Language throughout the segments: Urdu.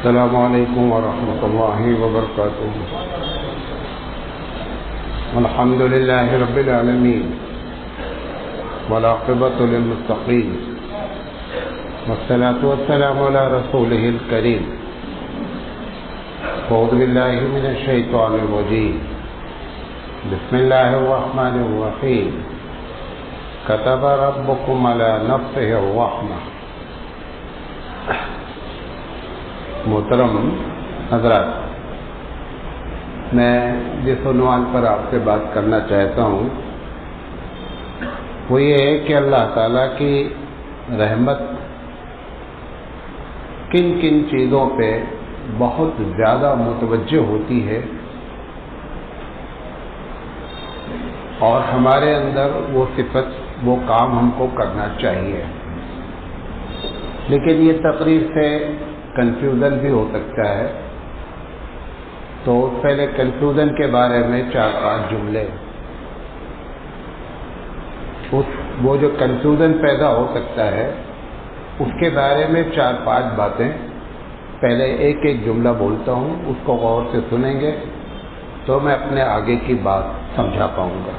السلام علیکم ورحمۃ اللہ وبرکاتہ۔ الحمد للہ رب العالمین والعاقبۃ للمتقین والصلاۃ والسلام علی رسولہ الکریم۔ اعوذ باللہ من الشیطان الرجیم، بسم اللہ الرحمن الرحیم۔ کتب ربکم علی نفسہ الرحمہ۔ محترم حضرات، میں جس عنوان پر آپ سے بات کرنا چاہتا ہوں وہ یہ ہے کہ اللہ تعالیٰ کی رحمت کن کن چیزوں پہ بہت زیادہ متوجہ ہوتی ہے اور ہمارے اندر وہ صفت، وہ کام ہم کو کرنا چاہیے۔ لیکن یہ تقریر سے کنفیوژن بھی ہو سکتا ہے، تو پہلے کنفیوژن کے بارے میں 4-5 جملے، وہ جو کنفیوژن پیدا ہو سکتا ہے اس کے بارے میں 4-5 باتیں۔ پہلے ایک ایک جملہ بولتا ہوں، اس کو غور سے سنیں گے تو میں اپنے آگے کی بات سمجھا پاؤں گا۔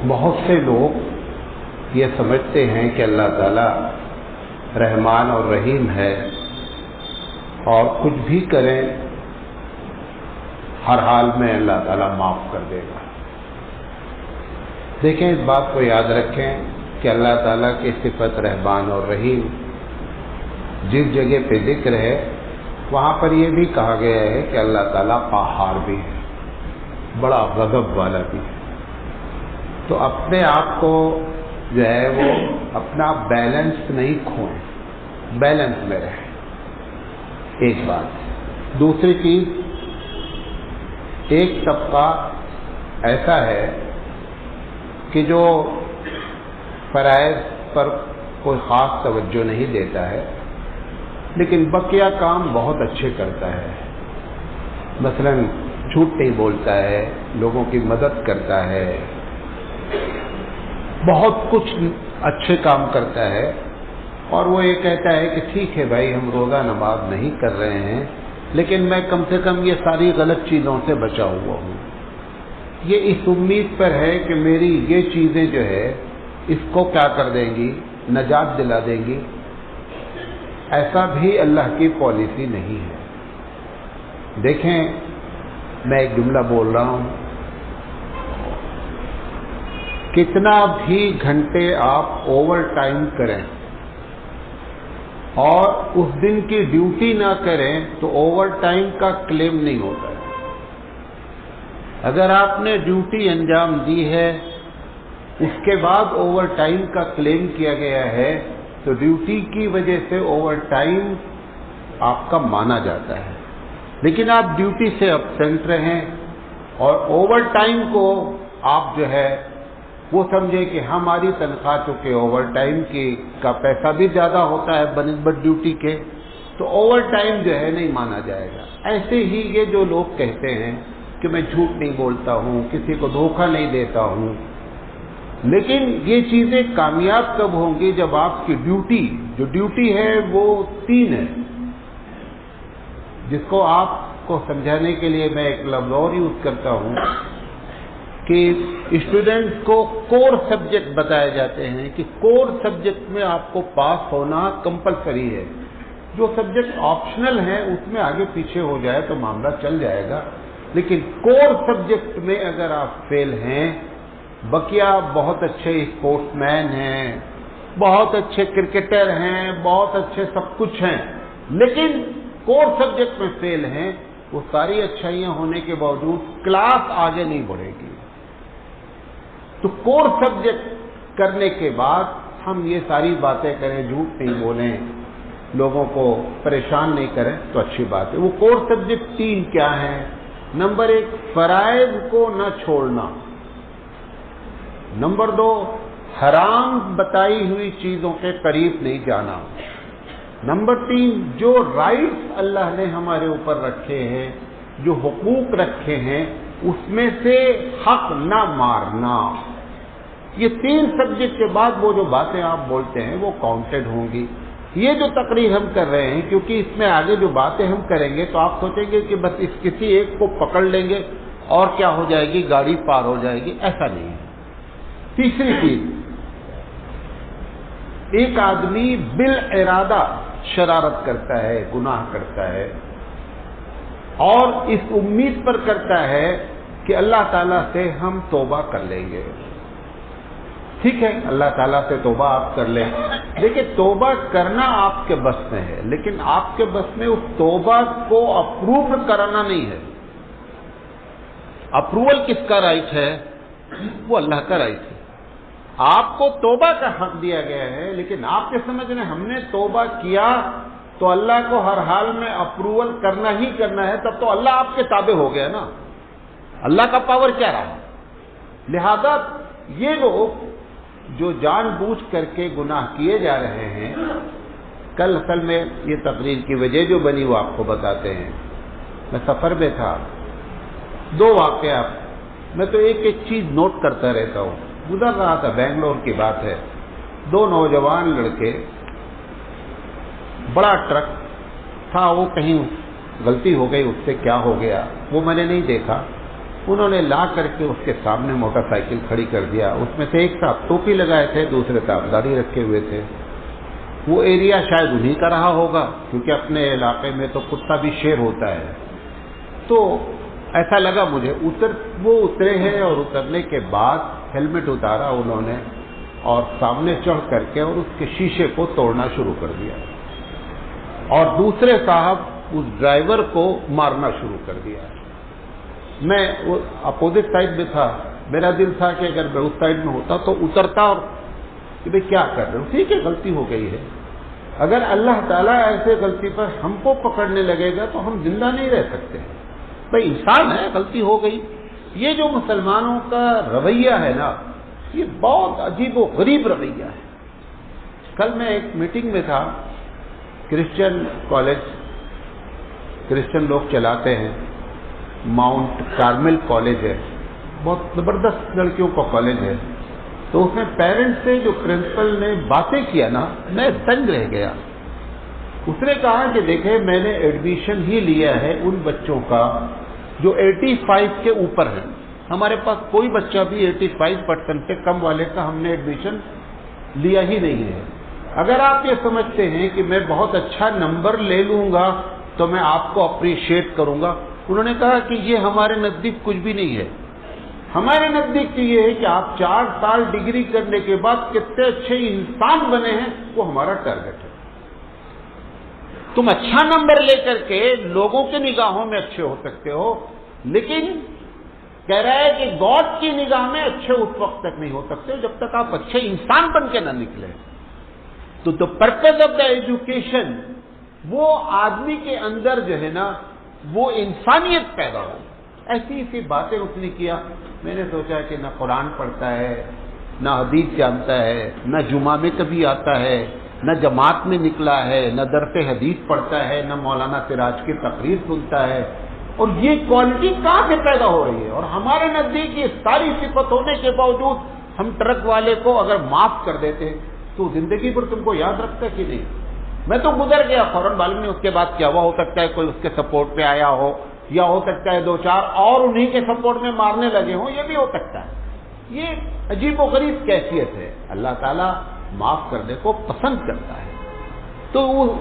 بہت سے لوگ یہ سمجھتے ہیں کہ اللہ تعالیٰ رحمان اور رحیم ہے اور کچھ بھی کریں ہر حال میں اللہ تعالیٰ معاف کر دے گا۔ دیکھیں، اس بات کو یاد رکھیں کہ اللہ تعالیٰ کی صفت رحمان اور رحیم جس جگہ پہ ذکر ہے وہاں پر یہ بھی کہا گیا ہے کہ اللہ تعالیٰ قہار بھی ہے، بڑا غضب والا بھی ہے۔ تو اپنے آپ کو جو ہے وہ اپنا بیلنس نہیں کھوئیں، بیلنس میں رہیں، ایک بات۔ دوسری چیز، ایک طبقہ ایسا ہے کہ جو فرائض پر کوئی خاص توجہ نہیں دیتا ہے لیکن بقیہ کام بہت اچھے کرتا ہے۔ مثلا جھوٹ نہیں بولتا ہے، لوگوں کی مدد کرتا ہے، بہت کچھ اچھے کام کرتا ہے، اور وہ یہ کہتا ہے کہ ٹھیک ہے بھائی، ہم روزہ نماز نہیں کر رہے ہیں لیکن میں کم سے کم یہ ساری غلط چیزوں سے بچا ہوا ہوں۔ یہ اس امید پر ہے کہ میری یہ چیزیں جو ہے اس کو کیا کر دیں گی، نجات دلا دیں گی۔ ایسا بھی اللہ کی پالیسی نہیں ہے۔ دیکھیں، میں ایک جملہ بول رہا ہوں، کتنا بھی گھنٹے آپ اوور ٹائم کریں اور اس دن کی ڈیوٹی نہ کریں تو اوور ٹائم کا کلیم نہیں ہوتا ہے۔ اگر آپ نے ڈیوٹی انجام دی ہے اس کے بعد اوور ٹائم کا کلیم کیا گیا ہے تو ڈیوٹی کی وجہ سے اوور ٹائم آپ کا مانا جاتا ہے۔ لیکن آپ ڈیوٹی سے ابسینٹ رہیں اور اوور ٹائم کو آپ جو ہے وہ سمجھے کہ ہماری تنخواہ چونکہ اوور ٹائم کا پیسہ بھی زیادہ ہوتا ہے بنسبت ڈیوٹی کے، تو اوور ٹائم جو ہے نہیں مانا جائے گا۔ ایسے ہی یہ جو لوگ کہتے ہیں کہ میں جھوٹ نہیں بولتا ہوں، کسی کو دھوکہ نہیں دیتا ہوں، لیکن یہ چیزیں کامیاب کب ہوں گی جب آپ کی ڈیوٹی ہے وہ 3 ہے، جس کو آپ کو سمجھانے کے لیے میں ایک لفظ اور یوز کرتا ہوں کہ اسٹوڈنٹس کو کور سبجیکٹ بتائے جاتے ہیں کہ کور سبجیکٹ میں آپ کو پاس ہونا کمپلسری ہے۔ جو سبجیکٹ آپشنل ہیں اس میں آگے پیچھے ہو جائے تو معاملہ چل جائے گا، لیکن کور سبجیکٹ میں اگر آپ فیل ہیں، بقیہ بہت اچھے اسپورٹس مین ہیں، بہت اچھے کرکٹر ہیں، بہت اچھے سب کچھ ہیں، لیکن کور سبجیکٹ میں فیل ہیں، وہ ساری اچھائیاں ہونے کے باوجود کلاس آگے نہیں بڑھے گی۔ تو کور سبجیکٹ کرنے کے بعد ہم یہ ساری باتیں کریں، جھوٹ نہیں بولیں، لوگوں کو پریشان نہیں کریں تو اچھی بات ہے۔ وہ کور سبجیکٹ 3 کیا ہیں؟ نمبر 1، فرائض کو نہ چھوڑنا۔ نمبر 2، حرام بتائی ہوئی چیزوں کے قریب نہیں جانا۔ نمبر 3، جو رائٹس اللہ نے ہمارے اوپر رکھے ہیں، جو حقوق رکھے ہیں، اس میں سے حق نہ مارنا۔ یہ 3 سبجیکٹ کے بعد وہ جو باتیں آپ بولتے ہیں وہ کاؤنٹڈ ہوں گی۔ یہ جو تقریر ہم کر رہے ہیں، کیونکہ اس میں آگے جو باتیں ہم کریں گے تو آپ سوچیں گے کہ بس اس کسی ایک کو پکڑ لیں گے اور کیا ہو جائے گی، گاڑی پار ہو جائے گی، ایسا نہیں ہے۔ تیسری چیز، ایک آدمی بالارادہ شرارت کرتا ہے، گناہ کرتا ہے، اور اس امید پر کرتا ہے کہ اللہ تعالیٰ سے ہم توبہ کر لیں گے۔ ٹھیک ہے، اللہ تعالیٰ سے توبہ آپ کر لیں، لیکن توبہ کرنا آپ کے بس میں ہے، لیکن آپ کے بس میں اس توبہ کو اپروو کرانا نہیں ہے۔ اپروول کس کا رائٹ ہے؟ وہ اللہ کا رائٹ ہے۔ آپ کو توبہ کا حق دیا گیا ہے، لیکن آپ کے سمجھ میں ہم نے توبہ کیا تو اللہ کو ہر حال میں اپروول کرنا ہی کرنا ہے، تب تو اللہ آپ کے تابع ہو گیا نا، اللہ کا پاور کیا رہا؟ لہذا یہ لوگ جو جان بوجھ کر کے گناہ کیے جا رہے ہیں، کل اصل میں یہ تقریر کی وجہ جو بنی وہ آپ کو بتاتے ہیں۔ میں سفر میں تھا، دو واقعات، میں تو ایک ایک چیز نوٹ کرتا رہتا ہوں۔ گزر رہا تھا، بنگلور کی بات ہے، دو نوجوان لڑکے، بڑا ٹرک تھا، وہ کہیں غلطی ہو گئی، اس سے کیا ہو گیا وہ میں نے نہیں دیکھا، انہوں نے لا کر کے اس کے سامنے موٹر سائیکل کھڑی کر دیا۔ اس میں سے ایک صاحب ٹوپی لگائے تھے، دوسرے صاحب داڑھی رکھے ہوئے تھے۔ وہ ایریا شاید انہی کا رہا ہوگا، کیونکہ اپنے علاقے میں تو کتا بھی شیر ہوتا ہے، تو ایسا لگا مجھے۔ وہ اترے ہیں، اور اترنے کے بعد ہیلمٹ اتارا انہوں نے اور سامنے چڑھ کر کے اور اس کے شیشے کو توڑنا شروع کر دیا، اور دوسرے صاحب اس ڈرائیور کو مارنا شروع کر دیا۔ میں اپوزٹ سائڈ میں تھا، میرا دل تھا کہ اگر میں اس سائڈ میں ہوتا تو اترتا اور کہ بھئی کیا کر رہے ہو، ٹھیک ہے غلطی ہو گئی ہے۔ اگر اللہ تعالیٰ ایسے غلطی پر ہم کو پکڑنے لگے گا تو ہم زندہ نہیں رہ سکتے۔ بھئی انسان ہے، غلطی ہو گئی۔ یہ جو مسلمانوں کا رویہ ہے نا، یہ بہت عجیب و غریب رویہ ہے۔ کل میں ایک میٹنگ میں تھا، کرسچن کالج، کرسچن لوگ چلاتے ہیں، ماؤنٹ کارمل کالج ہے، بہت زبردست لڑکیوں کا کالج ہے۔ تو اس میں پیرنٹس سے جو پرنسپل نے باتیں کیا نا، میں دنگ رہ گیا۔ اس نے کہا کہ دیکھیں میں نے ایڈمیشن ہی لیا ہے ان بچوں کا جو 85 کے اوپر ہیں، ہمارے پاس کوئی بچہ بھی 85% سے کم والے کا ہم نے ایڈمیشن لیا ہی نہیں ہے۔ اگر آپ یہ سمجھتے ہیں کہ میں بہت اچھا نمبر لے لوں گا تو میں آپ کو اپریشیٹ کروں گا، انہوں نے کہا کہ یہ ہمارے نزدیک کچھ بھی نہیں ہے۔ ہمارے نزدیک یہ ہے کہ آپ 4 سال ڈگری کرنے کے بعد کتنے اچھے انسان بنے ہیں، وہ ہمارا ٹارگٹ ہے۔ تم اچھا نمبر لے کر کے لوگوں کی نگاہوں میں اچھے ہو سکتے ہو، لیکن کہہ رہا ہے کہ گاڈ کی نگاہ میں اچھے اس وقت تک نہیں ہو سکتے جب تک آپ اچھے انسان بن کے نہ نکلے۔ تو the purpose of the education, وہ آدمی کے اندر جو ہے نا وہ انسانیت پیدا ہو۔ ایسی ایسی باتیں اس نے کیا۔ میں نے سوچا کہ نہ قرآن پڑھتا ہے، نہ حدیث جانتا ہے، نہ جمعہ میں کبھی آتا ہے، نہ جماعت میں نکلا ہے، نہ درس حدیث پڑھتا ہے، نہ مولانا سراج کی تقریر سنتا ہے، اور یہ کوالٹی کہاں سے پیدا ہو رہی ہے؟ اور ہمارے نزدیک یہ ساری صفت ہونے کے باوجود ہم ٹرک والے کو اگر معاف کر دیتے تو زندگی پر تم کو یاد رکھتا کہ نہیں؟ میں تو گزر گیا، فوراً معلوم نہیں اس کے بعد کیا ہوا، ہو سکتا ہے کوئی اس کے سپورٹ پہ آیا ہو، یا ہو سکتا ہے 2-4 اور انہی کے سپورٹ میں مارنے لگے ہوں، یہ بھی ہو سکتا ہے۔ یہ عجیب و غریب کیفیت ہے۔ اللہ تعالیٰ معاف کرنے کو پسند کرتا ہے۔ تو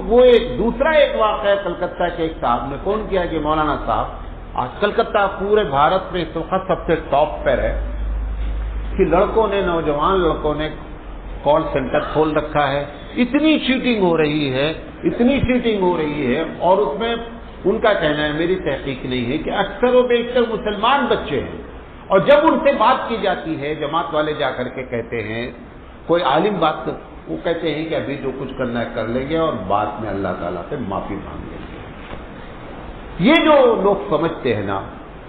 وہ ایک دوسرا ایک واقعہ کلکتہ کے ایک صاحب نے فون کیا کہ مولانا صاحب، آج کلکتہ پورے بھارت میں اس وقت سب سے ٹاپ پر ہے کہ لڑکوں نے، نوجوان لڑکوں نے کال سینٹر کھول رکھا ہے، اتنی چیٹنگ ہو رہی ہے، اتنی چیٹنگ ہو رہی ہے، اور اس میں ان کا کہنا ہے، میری تحقیق نہیں ہے، کہ اکثر و بیشتر مسلمان بچے ہیں، اور جب ان سے بات کی جاتی ہے، جماعت والے جا کر کے کہتے ہیں، کوئی عالم بات، وہ کہتے ہیں کہ ابھی جو کچھ کرنا ہے کر لیں گے اور بعد میں اللہ تعالیٰ سے معافی مانگ لیں گے۔ یہ جو لوگ سمجھتے ہیں نا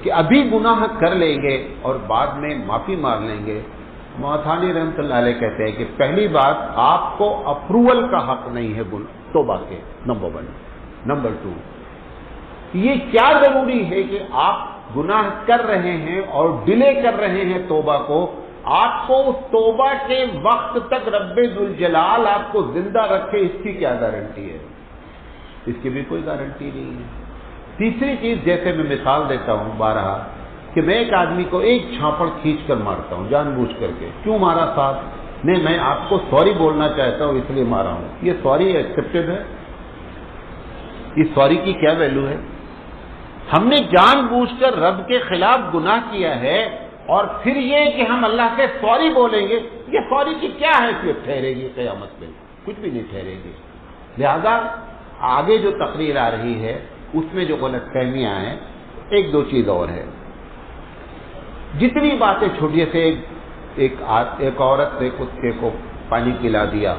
کہ ابھی گناہ کر لیں گے اور بعد میں معافی مانگ لیں گے، مولانا رحمۃ اللہ علیہ کہتے ہیں کہ پہلی بات، آپ کو اپروول کا حق نہیں ہے توبہ کے، نمبر 1۔ نمبر 2، یہ کیا ضروری ہے کہ آپ گناہ کر رہے ہیں اور ڈیلے کر رہے ہیں توبہ کو، آپ کو اس توبہ کے وقت تک رب ذوالجلال آپ کو زندہ رکھے، اس کی کیا گارنٹی ہے؟ اس کی بھی کوئی گارنٹی نہیں ہے۔ تیسری چیز، جیسے میں مثال دیتا ہوں بارہا، کہ میں ایک آدمی کو ایک چھاپڑ کھینچ کر مارتا ہوں جان بوجھ کر کے، کیوں مارا صاحب؟ نہیں، میں آپ کو سوری بولنا چاہتا ہوں اس لیے مارا ہوں۔ یہ سوری ایکسیپٹیڈ ہے؟ اس سوری کی کیا ویلیو ہے؟ ہم نے جان بوجھ کر رب کے خلاف گناہ کیا ہے، اور پھر یہ کہ ہم اللہ سے سوری بولیں گے، یہ سوری کی کیا حیثیت ٹھہرے گی قیامت میں؟ کچھ بھی نہیں ٹھہرے گی۔ لہذا آگے جو تقریر آ رہی ہے اس میں جو غلط فہمیاں ہیں، ایک دو چیز اور ہے۔ جتنی باتیں چھوٹی سے ایک عورت نے کتے کو پانی پلا دیا،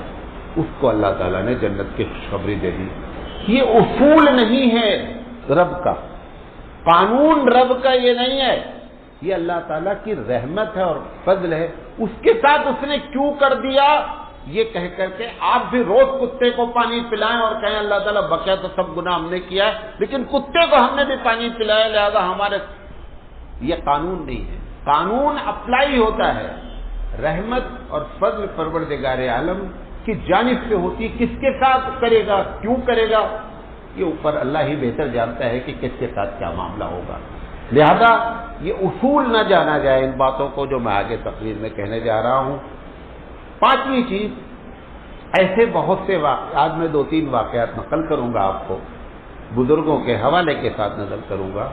اس کو اللہ تعالیٰ نے جنت کی خوشخبری دے دی۔ یہ اصول نہیں ہے رب کا، قانون رب کا یہ نہیں ہے، یہ اللہ تعالیٰ کی رحمت ہے اور فضل ہے۔ اس کے ساتھ اس نے کیوں کر دیا یہ کہہ کر کے آپ بھی روز کتے کو پانی پلائیں اور کہیں اللہ تعالیٰ بقیہ تو سب گناہ ہم نے کیا ہے، لیکن کتے کو ہم نے بھی پانی پلایا لہذا ہمارے، یہ قانون نہیں ہے۔ قانون اپلائی ہوتا ہے، رحمت اور فضل پروردگار عالم کی جانب سے ہوتی، کس کے ساتھ کرے گا، کیوں کرے گا، یہ اوپر اللہ ہی بہتر جانتا ہے کہ کس کے ساتھ کیا معاملہ ہوگا۔ لہذا یہ اصول نہ جانا جائے ان باتوں کو جو میں آگے تقریر میں کہنے جا رہا ہوں۔ پانچویں چیز، ایسے بہت سے واقعات میں دو تین واقعات نقل کروں گا آپ کو، بزرگوں کے حوالے کے ساتھ نقل کروں گا،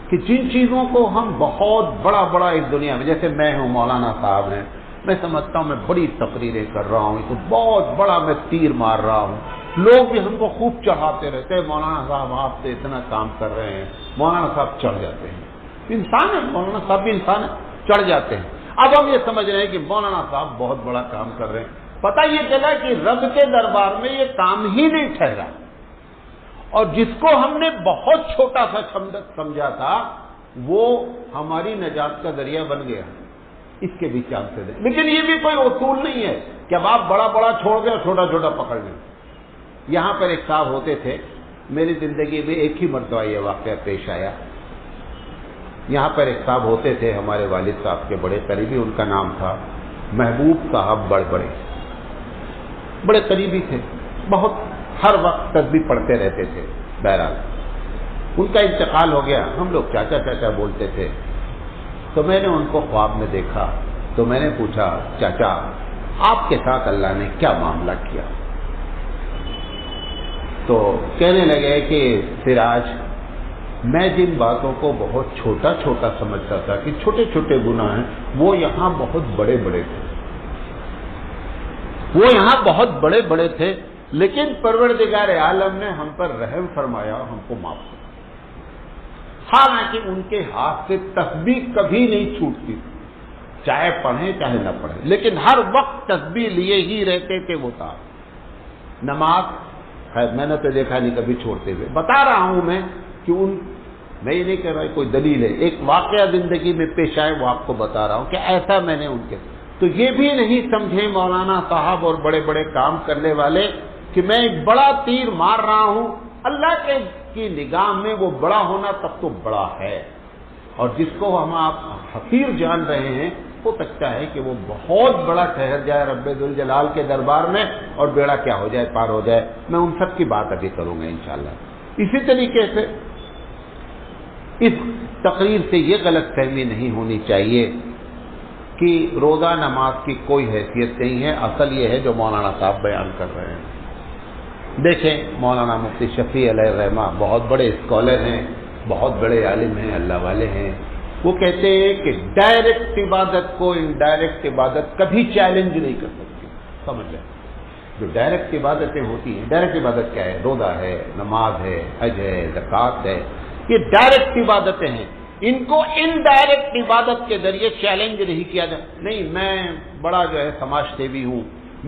کہ جن چیزوں کو ہم بہت بڑا اس دنیا میں، جیسے میں ہوں، مولانا صاحب ہیں، میں سمجھتا ہوں میں بڑی تقریریں کر رہا ہوں، تو بہت بڑا میں تیر مار رہا ہوں، لوگ بھی ہم کو خوب چڑھاتے رہتے ہیں، مولانا صاحب آپ سے اتنا کام کر رہے ہیں، مولانا صاحب چڑھ جاتے ہیں، انسان ہے، مولانا صاحب بھی انسان ہے، چڑھ جاتے ہیں۔ اب ہم یہ سمجھ رہے ہیں کہ مولانا صاحب بہت بڑا کام کر رہے ہیں، پتہ یہ چلا کہ رب کے دربار میں یہ کام ہی نہیں ٹھہرا، اور جس کو ہم نے بہت چھوٹا سا سمجھا تھا وہ ہماری نجات کا ذریعہ بن گیا، اس کے بھی چانسز ہیں۔ لیکن یہ بھی کوئی اصول نہیں ہے کہ اب آپ بڑا چھوڑ گئے اور چھوٹا پکڑ لیں۔ یہاں پر ایک صاحب ہوتے تھے، میری زندگی میں ایک ہی مرتبہ یہ واقعہ پیش آیا۔ یہاں پر ایک صاحب ہوتے تھے ہمارے والد صاحب کے بڑے قریبی، ان کا نام تھا محبوب صاحب بڑے قریبی تھے، بہت ہر وقت تسبیح پڑھتے رہتے تھے۔ بہرحال ان کا انتقال ہو گیا، ہم لوگ چاچا بولتے تھے، تو میں نے ان کو خواب میں دیکھا، تو میں نے پوچھا چاچا آپ کے ساتھ اللہ نے کیا معاملہ کیا؟ تو کہنے لگے کہ سراج، میں جن باتوں کو بہت چھوٹا سمجھتا تھا کہ چھوٹے گناہ ہیں، وہ یہاں بہت بڑے تھے، لیکن پروردگار عالم نے ہم پر رحم فرمایا، ہم کو معاف کیا۔ حالانکہ ان کے ہاتھ سے تسبیح کبھی نہیں چھوٹتی تھی، چاہے پڑھیں چاہے نہ پڑھیں، لیکن ہر وقت تسبیح لیے ہی رہتے تھے وہ صاحب۔ نماز خیر میں نے تو دیکھا نہیں کبھی چھوڑتے ہوئے، بتا رہا ہوں میں کہ میں یہ نہیں کہہ رہا کوئی دلیل ہے، ایک واقعہ زندگی میں پیش آئے وہ آپ کو بتا رہا ہوں کہ ایسا میں نے ان کے، تو یہ بھی نہیں سمجھے مولانا صاحب اور بڑے کام کرنے والے کہ میں ایک بڑا تیر مار رہا ہوں، اللہ کی نگاہ میں وہ بڑا ہونا تب تو بڑا ہے، اور جس کو ہم آپ حقیر جان رہے ہیں ہو سکتا ہے کہ وہ بہت بڑا ٹھہر جائے رب ذوالجلال کے دربار میں اور بیڑا کیا ہو جائے، پار ہو جائے۔ میں ان سب کی بات ابھی کروں گا انشاءاللہ۔ اسی طریقے سے اس تقریر سے یہ غلط فہمی نہیں ہونی چاہیے کہ روزہ نماز کی کوئی حیثیت نہیں ہے، اصل یہ ہے جو مولانا صاحب بیان کر رہے ہیں۔ دیکھیں مولانا مفتی شفیع علیہ الرحمہ بہت بڑے اسکالر ہیں، بہت بڑے عالم ہیں، اللہ والے ہیں، وہ کہتے ہیں کہ ڈائریکٹ عبادت کو انڈائریکٹ عبادت کبھی چیلنج نہیں کر سکتی۔ سمجھ لیں، جو ڈائریکٹ عبادتیں ہوتی ہیں، ڈائریکٹ عبادت کیا ہے؟ روزہ ہے، نماز ہے، حج ہے، زکوٰۃ ہے، یہ ڈائریکٹ عبادتیں ہیں، ان کو انڈائریکٹ عبادت کے ذریعے چیلنج نہیں کیا جائے۔ نہیں میں بڑا جو ہے سماج سیوی ہوں،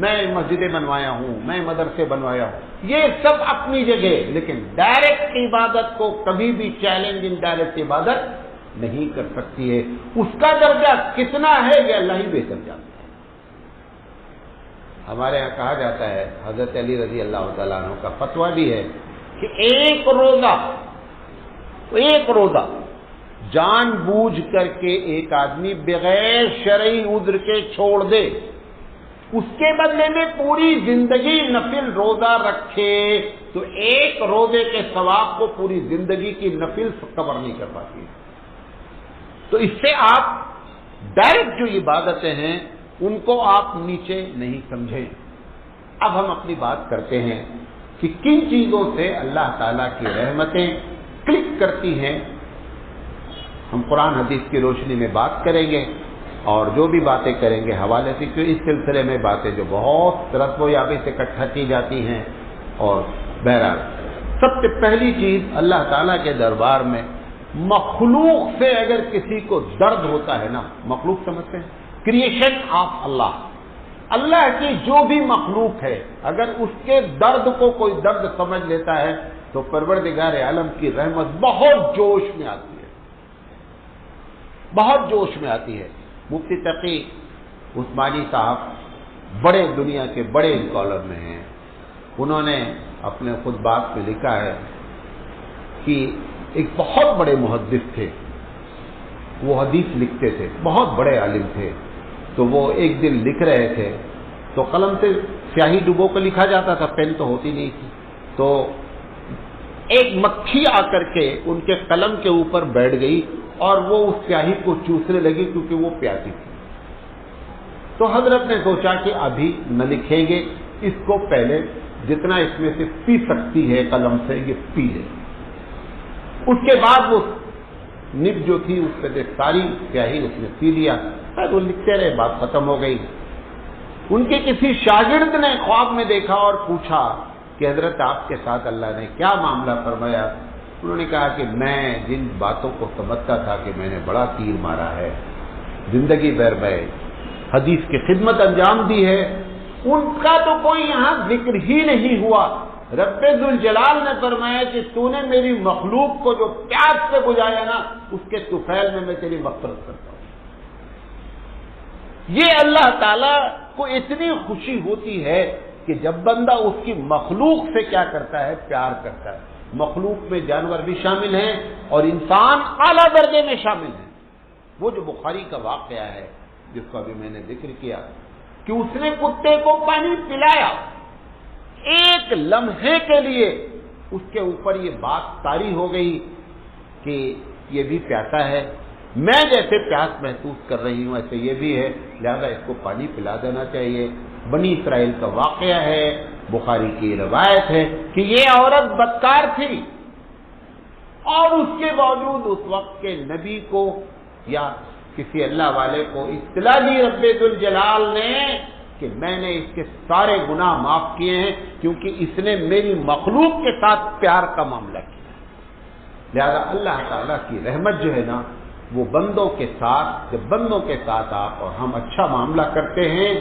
میں مسجدیں بنوایا ہوں، میں مدرسے بنوایا ہوں، یہ سب اپنی جگہ، لیکن ڈائریکٹ عبادت کو کبھی بھی چیلنج انڈائریکٹ عبادت نہیں کر سکتی ہے۔ اس کا درجہ کتنا ہے یہ اللہ ہی بہتر جانتا ہے۔ ہمارے یہاں کہا جاتا ہے، حضرت علی رضی اللہ تعالیٰ عنہ کا فتویٰ بھی ہے کہ ایک روزہ جان بوجھ کر کے ایک آدمی بغیر شرعی عذر کے چھوڑ دے، اس کے بدلے میں پوری زندگی نفل روزہ رکھے تو ایک روزے کے ثواب کو پوری زندگی کی نفل کور نہیں کر پاتی. تو اس سے آپ ڈائریکٹ جو عبادتیں ہیں ان کو آپ نیچے نہیں سمجھیں. اب ہم اپنی بات کرتے ہیں کہ کن چیزوں سے اللہ تعالیٰ کی رحمتیں کلک کرتی ہیں. ہم قرآن حدیث کی روشنی میں بات کریں گے اور جو بھی باتیں کریں گے حوالے سے، کیونکہ اس سلسلے میں باتیں جو بہت رسم و یابی سے اکٹھا کی جاتی ہیں. اور بہرحال سب سے پہلی چیز اللہ تعالیٰ کے دربار میں مخلوق سے اگر کسی کو درد ہوتا ہے نا، مخلوق سمجھتے ہیں کریشن آف اللہ، اللہ کی جو بھی مخلوق ہے اگر اس کے درد کو کوئی درد سمجھ لیتا ہے تو پروردگار عالم کی رحمت بہت جوش میں آتی ہے، بہت جوش میں آتی ہے. مفتی تقی عثمانی صاحب بڑے دنیا کے بڑے اسکالر میں ہیں. انہوں نے اپنے خطبات میں لکھا ہے کہ ایک بہت بڑے محدث تھے، وہ حدیث لکھتے تھے، بہت بڑے عالم تھے. تو وہ ایک دن لکھ رہے تھے تو قلم سے سیاہی ڈبو کر لکھا جاتا تھا، پین تو ہوتی نہیں تھی. تو ایک مکھی آ کر کے ان کے قلم کے اوپر بیٹھ گئی اور وہ اس سیاہی کو چوسنے لگی کیونکہ وہ پیاسی تھی. تو حضرت نے سوچا کہ ابھی نہ لکھیں گے، اس کو پہلے جتنا اس میں سے پی سکتی ہے قلم سے یہ پی لے. اس کے بعد وہ نب جو تھی اس پہ ساری سیاہی اس نے پی لیا. وہ لکھتے رہے، بات ختم ہو گئی. ان کے کسی شاگرد نے خواب میں دیکھا اور پوچھا کہ حضرت آپ کے ساتھ اللہ نے کیا معاملہ فرمایا؟ انہوں نے کہا کہ میں جن باتوں کو سمجھتا تھا کہ میں نے بڑا تیر مارا ہے، زندگی بھر میں حدیث کی خدمت انجام دی ہے، ان کا تو کوئی یہاں ذکر ہی نہیں ہوا. رب ذوالجلال نے فرمایا کہ تو نے میری مخلوق کو جو پیاس سے بجھایا نا، اس کے طفیل میں تیری مغفرت کرتا ہوں. یہ اللہ تعالیٰ کو اتنی خوشی ہوتی ہے کہ جب بندہ اس کی مخلوق سے کیا کرتا ہے، پیار کرتا ہے. مخلوق میں جانور بھی شامل ہیں اور انسان اعلیٰ درجے میں شامل ہیں. وہ جو بخاری کا واقعہ ہے جس کو ابھی میں نے ذکر کیا کہ اس نے کتے کو پانی پلایا، ایک لمحے کے لیے اس کے اوپر یہ بات طاری ہو گئی کہ یہ بھی پیاسا ہے، میں جیسے پیاس محسوس کر رہی ہوں ایسے یہ بھی ہے، لہذا اس کو پانی پلا دینا چاہیے. بنی اسرائیل کا واقعہ ہے، بخاری کی روایت ہے کہ یہ عورت بدکار تھی اور اس کے باوجود اس وقت کے نبی کو یا کسی اللہ والے کو اطلاع دی رب ذوالجلال نے کہ میں نے اس کے سارے گناہ معاف کیے ہیں کیونکہ اس نے میری مخلوق کے ساتھ پیار کا معاملہ کیا. لہذا اللہ تعالیٰ کی رحمت جو ہے نا وہ بندوں کے ساتھ، جب بندوں کے ساتھ آپ اور ہم اچھا معاملہ کرتے ہیں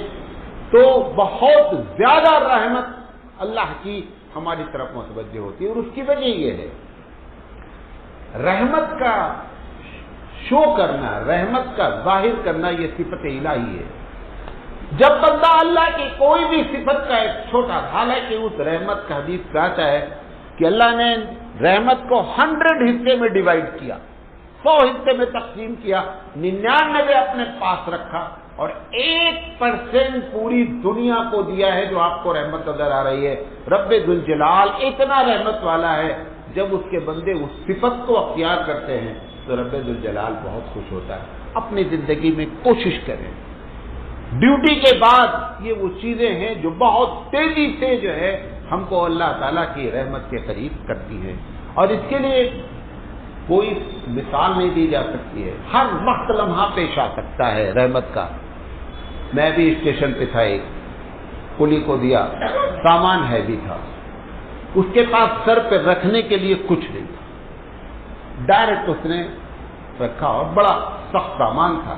تو بہت زیادہ رحمت اللہ کی ہماری طرف متوجہ ہوتی ہے. اور اس کی وجہ یہ ہے رحمت کا شو کرنا، رحمت کا ظاہر کرنا، یہ صفت الہی ہے. جب بندہ اللہ کی کوئی بھی صفت کا ایک چھوٹا، حالانکہ اس رحمت کا حدیث کہتا ہے کہ اللہ نے رحمت کو 100 حصے میں ڈیوائڈ کیا، 100 حصے میں تقسیم کیا، 99 اپنے پاس رکھا اور 1% پوری دنیا کو دیا ہے جو آپ کو رحمت نظر آ رہی ہے. رب ذوالجلال اتنا رحمت والا ہے، جب اس کے بندے اس صفت کو اختیار کرتے ہیں تو رب ذوالجلال بہت خوش ہوتا ہے. اپنی زندگی میں کوشش کریں. ڈیوٹی کے بعد یہ وہ چیزیں ہیں جو بہت تیزی سے جو ہے ہم کو اللہ تعالیٰ کی رحمت کے قریب کرتی ہیں، اور اس کے لیے کوئی مثال نہیں دی جا سکتی ہے. ہر وقت لمحہ پیش آ سکتا ہے رحمت کا. میں بھی اسٹیشن پہ تھا، ایک کلی کو دیا، سامان ہیوی تھا، اس کے پاس سر پہ رکھنے کے لیے کچھ نہیں تھا، ڈائریکٹ اس نے رکھا اور بڑا سخت سامان تھا.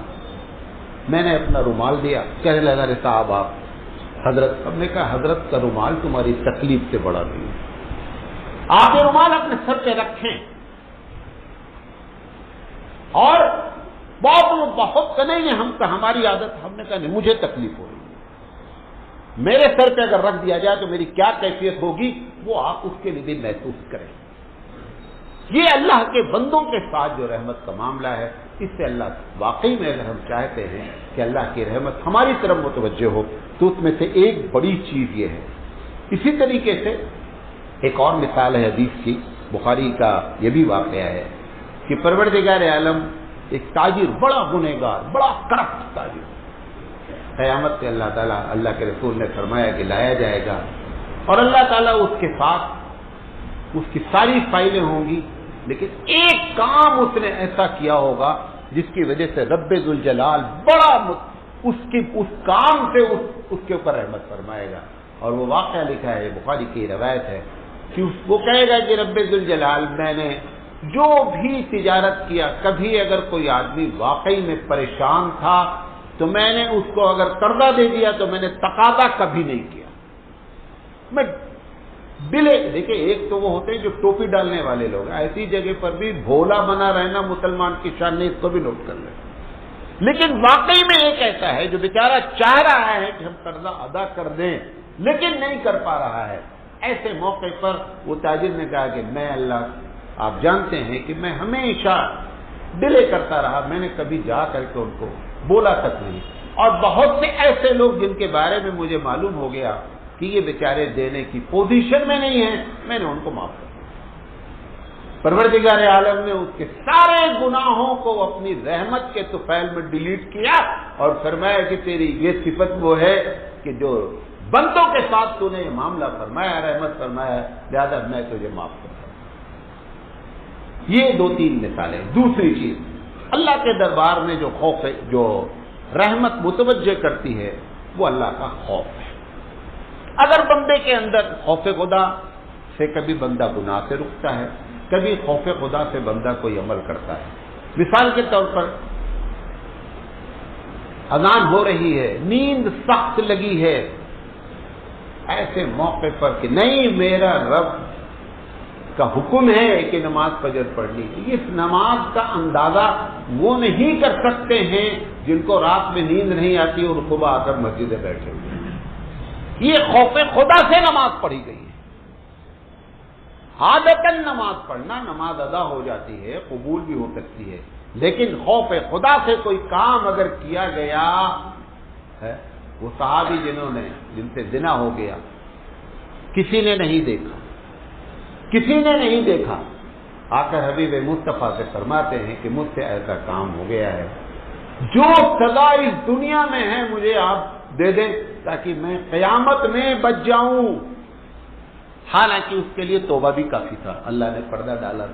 میں نے اپنا رومال دیا، کہنے لگا ارے صاحب آپ حضرت. ہم نے کہا حضرت کا رومال تمہاری تکلیف سے بڑا نہیں، آپ یہ رومال اپنے سر پہ رکھیں. اور بہت نہیں ہے ہماری عادت. ہم نے کہا نہیں مجھے تکلیف ہو رہی ہے، میرے سر پہ اگر رکھ دیا جائے تو میری کیا کیفیت ہوگی وہ آپ اس کے لیے بھی محسوس کریں. یہ اللہ کے بندوں کے ساتھ جو رحمت کا معاملہ ہے، اس سے اللہ واقعی میں اگر ہم چاہتے ہیں کہ اللہ کی رحمت ہماری طرف متوجہ ہو تو اس میں سے ایک بڑی چیز یہ ہے۔ اسی طریقے سے ایک اور مثال ہے حدیث کی، بخاری کا یہ بھی واقعہ ہے کہ پروردگار عالم ایک تاجر، بڑا گنہگار، بڑا کرپٹ تاجر، قیامت سے اللہ تعالیٰ، اللہ کے رسول نے فرمایا کہ لایا جائے گا، اور اللہ تعالیٰ اس کے ساتھ اس کی ساری فائلیں ہوں گی، لیکن ایک کام اس نے ایسا کیا ہوگا جس کی وجہ سے رب ذوالجلال بڑا اس کام سے اس کے اوپر رحمت فرمائے گا۔ اور وہ واقعہ لکھا ہے، بخاری کی روایت ہے کہ وہ کہے گا کہ رب ذوالجلال، میں نے جو بھی تجارت کیا، کبھی اگر کوئی آدمی واقعی میں پریشان تھا تو میں نے اس کو اگر قرضہ دے دیا تو میں نے تقاضا کبھی نہیں کیا۔ میں دیکھیں، ایک تو وہ ہوتے ہیں جو ٹوپی ڈالنے والے لوگ، ایسی جگہ پر بھی بھولا بنا رہنا مسلمان کی شان نہیں، اس کو بھی نوٹ کر لیں، لیکن واقعی میں ایک ایسا ہے جو بیچارہ چاہ رہا ہے کہ ہم قرضہ ادا کر دیں لیکن نہیں کر پا رہا ہے۔ ایسے موقع پر وہ تاجر نے کہا کہ میں اللہ، آپ جانتے ہیں کہ میں ہمیشہ ڈیلے کرتا رہا، میں نے کبھی جا کر کے ان کو بولا تک نہیں، اور بہت سے ایسے لوگ جن کے بارے میں مجھے معلوم ہو گیا کہ یہ بیچارے دینے کی پوزیشن میں نہیں ہیں، میں نے ان کو معاف کر دیا۔ پروردگار عالم نے اس کے سارے گناہوں کو اپنی رحمت کے طفیل میں ڈیلیٹ کیا اور فرمایا کہ تیری یہ صفت وہ ہے کہ جو بندوں کے ساتھ تو نے یہ معاملہ فرمایا، رحمت فرمایا، لہذا میں تجھے معاف کرتا ہوں۔ یہ دو تین مثالیں۔ دوسری چیز، اللہ کے دربار میں جو خوف ہے، جو رحمت متوجہ کرتی ہے، وہ اللہ کا خوف ہے۔ اگر بندے کے اندر خوف خدا سے کبھی بندہ گناہ سے رکتا ہے، کبھی خوف خدا سے بندہ کوئی عمل کرتا ہے۔ مثال کے طور پر اذان ہو رہی ہے، نیند سخت لگی ہے، ایسے موقع پر کہ نہیں، میرا رب کا حکم ہے کہ نماز فجر پڑھنی، اس نماز کا اندازہ وہ نہیں کر سکتے ہیں جن کو رات میں نیند نہیں آتی اور صبح آ کر مسجد میں بیٹھے ہوئے ہیں۔ یہ خوف خدا سے نماز پڑھی گئی ہے۔ عادتاً نماز پڑھنا، نماز ادا ہو جاتی ہے، قبول بھی ہو سکتی ہے، لیکن خوف خدا سے کوئی کام اگر کیا گیا ہے، وہ صحابی جن سے زنا ہو گیا، کسی نے نہیں دیکھا، آ کر حبیب مصطفیٰ سے فرماتے ہیں کہ مجھ سے ایسا کام ہو گیا ہے، جو سزا اس دنیا میں ہے مجھے آپ دے دیں تاکہ میں قیامت میں بچ جاؤں۔ حالانکہ اس کے لیے توبہ بھی کافی تھا، اللہ نے پردہ ڈالا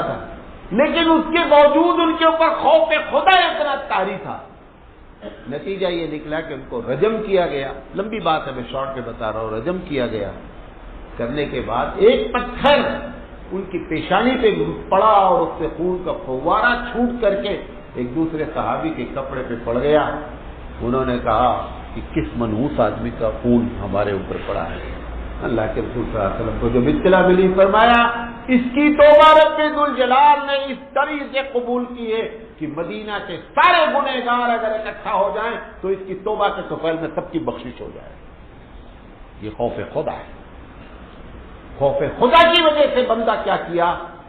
تھا، لیکن اس کے باوجود ان کے اوپر خوف خدا اتنا طاری تھا، نتیجہ یہ نکلا کہ ان کو رجم کیا گیا۔ لمبی بات ہے، میں شارٹ میں بتا رہا ہوں۔ رجم کیا گیا، کرنے کے بعد ایک پتھر ان کی پیشانی پہ پڑا اور اس سے خون کا فوارہ چھوٹ کر کے ایک دوسرے صحابی کے کپڑے پہ پڑ گیا۔ انہوں نے کہا کہ کس منحوس آدمی کا خون ہمارے اوپر پڑا ہے۔ اللہ کے رسول صلی اللہ علیہ وسلم کو جو اطلاع ملی، فرمایا اس کی توبہ رب ذوالجلال نے اس طریقے سے قبول کی ہے کہ مدینہ کے سارے گنہگار اگر اکٹھا ہو جائیں تو اس کی توبہ کے طفیل میں سب کی بخشش ہو جائے۔ یہ خوف خدا ہے۔ خوف خدا کی وجہ سے بندہ کیا کیا؟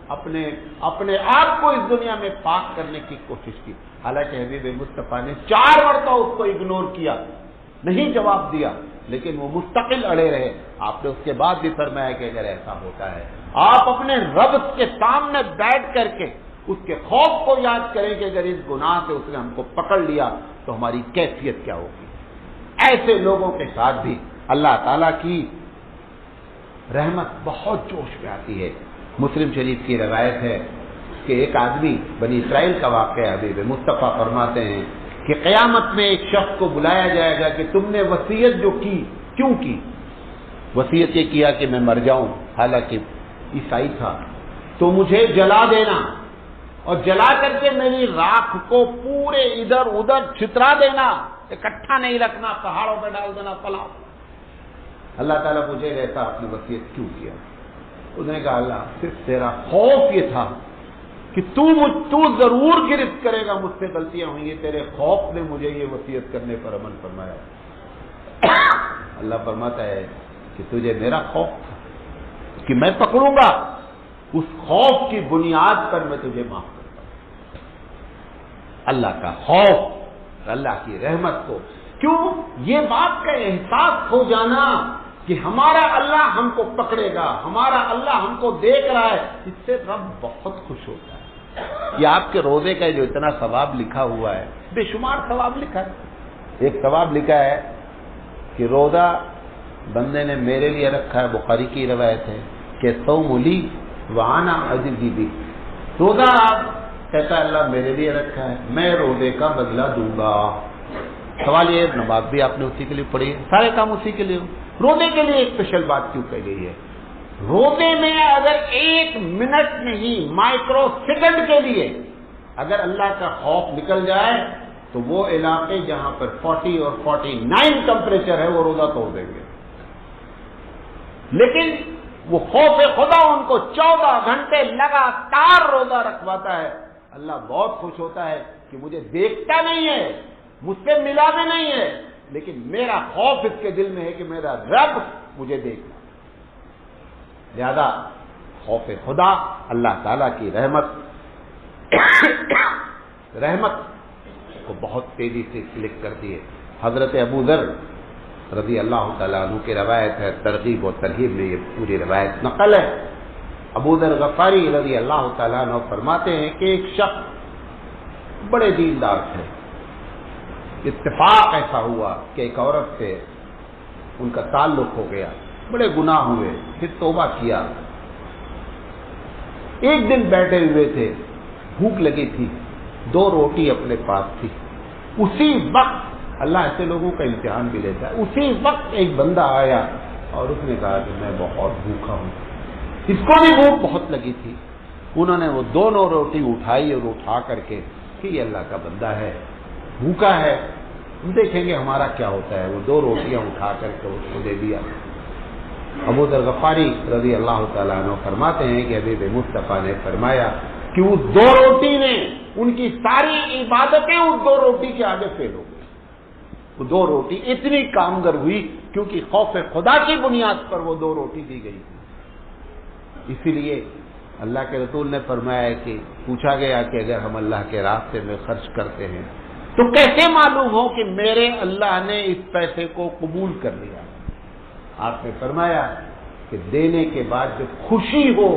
اپنے آپ کو اس دنیا میں پاک کرنے کی کوشش کی، حالانکہ حبیب مصطفیٰ نے 4 مرتبہ اس کو اگنور کیا، نہیں جواب دیا، لیکن وہ مستقل اڑے رہے۔ آپ نے اس کے بعد بھی فرمایا کہ اگر ایسا ہوتا ہے، آپ اپنے رب کے سامنے بیٹھ کر کے اس کے خوف کو یاد کریں کہ اگر اس گناہ سے اس نے ہم کو پکڑ لیا تو ہماری کیفیت کیا ہوگی۔ ایسے لوگوں کے ساتھ بھی اللہ تعالیٰ کی رحمت بہت جوش میں آتی ہے۔ مسلم شریف کی روایت ہے کہ ایک آدمی، بنی اسرائیل کا واقعہ، حبیب مصطفیٰ فرماتے ہیں کہ قیامت میں ایک شخص کو بلایا جائے گا کہ تم نے وصیت جو کی کیوں کی؟ وصیت یہ کیا کہ میں مر جاؤں، حالانکہ عیسائی تھا، تو مجھے جلا دینا اور جلا کر کے میری راکھ کو پورے ادھر ادھر چھترا دینا، اکٹھا نہیں رکھنا، پہاڑوں پہ ڈال دینا، پلاؤ۔ اللہ تعالیٰ مجھے ایسا اپنی وصیت کیوں کیا؟ اس نے کہا اللہ، صرف تیرا خوف یہ تھا کہ تو ضرور گرفت کرے گا، مجھ سے غلطیاں ہوئی ہیں، تیرے خوف نے مجھے یہ وصیت کرنے پر عمل فرمایا۔ اللہ فرماتا ہے کہ تجھے میرا خوف تھا، کہ میں پکڑوں گا، اس خوف کی بنیاد پر میں تجھے معاف کرتا ہوں۔ اللہ کا خوف، اللہ کی رحمت کو، کیوں؟ یہ بات کا احساس ہو جانا کہ ہمارا اللہ ہم کو پکڑے گا، ہمارا اللہ ہم کو دیکھ رہا ہے، اس سے رب بہت خوش ہوتا ہے۔ یہ آپ کے روزے کا جو اتنا ثواب لکھا ہوا ہے، بے شمار ثواب لکھا ہے۔ ایک ثواب لکھا ہے کہ روزہ بندے نے میرے لیے رکھا ہے، بخاری کی روایت ہے کہ صوم لی وانا اجزی بہ، روزہ کہتا ہے اللہ میرے لیے رکھا ہے، میں روزے کا بدلہ دوں گا۔ سوال یہ، نماز بھی آپ نے اسی کے لیے پڑھی ہے، سارے کام اسی کے لیے، روزے کے لیے ایک اسپیشل بات کیوں کہی گئی ہے؟ روزے میں اگر 1 منٹ نہیں، مائکرو سیکنڈ کے لیے اگر اللہ کا خوف نکل جائے تو وہ علاقے جہاں پر 40 اور 49 ٹمپریچر ہے وہ روزہ توڑ دیں گے۔ لیکن وہ خوف خدا ان کو 14 گھنٹے لگاتار روزہ رکھواتا ہے۔ اللہ بہت خوش ہوتا ہے کہ مجھے دیکھتا نہیں ہے، مجھ سے ملا بھی نہیں ہے، لیکن میرا خوف اس کے دل میں ہے کہ میرا رب مجھے دیکھتا۔ لہذا خوف خدا اللہ تعالی کی رحمت کو بہت تیزی سے کلک کرتی ہے۔ حضرت ابو ذر رضی اللہ تعالیٰ عنہ کی روایت ہے، ترغیب و ترہیب میں یہ پوری روایت نقل ہے۔ ابو ذر غفاری رضی اللہ تعالیٰ عنہ فرماتے ہیں کہ ایک شخص بڑے دیندار تھے، اتفاق ایسا ہوا کہ ایک عورت سے ان کا تعلق ہو گیا، بڑے گناہ ہوئے، پھر توبہ کیا۔ ایک دن بیٹھے ہوئے تھے، بھوک لگی تھی، 2 روٹی اپنے پاس تھی۔ اسی وقت اللہ ایسے لوگوں کا امتحان بھی لیتا ہے، اسی وقت ایک بندہ آیا اور اس نے کہا کہ میں بہت بھوکا ہوں۔ اس کو بھی بھوک بہت لگی تھی، انہوں نے وہ 2 روٹی اٹھائی اور اٹھا کر کے کہ یہ اللہ کا بندہ ہے، بھوکا ہے، دیکھیں گے ہمارا کیا ہوتا ہے۔ وہ 2 روٹیاں اٹھا کر کے اس کو دے دیا۔ ابو ذر غفاری رضی اللہ تعالیٰ عنہ فرماتے ہیں کہ حبیب مصطفیٰ نے فرمایا کہ اس 2 روٹی نے ان کی ساری عبادتیں اس 2 روٹی کے آگے فیل ہو گئی۔ وہ 2 روٹی اتنی کامگر ہوئی کیونکہ خوف خدا کی بنیاد پر وہ 2 روٹی دی گئی تھی۔ اسی لیے اللہ کے رسول نے فرمایا کہ پوچھا گیا کہ اگر ہم اللہ کے راستے میں خرچ کرتے ہیں تو کیسے معلوم ہو کہ میرے اللہ نے اس پیسے کو قبول کر لیا؟ آپ نے فرمایا کہ دینے کے بعد جب خوشی ہو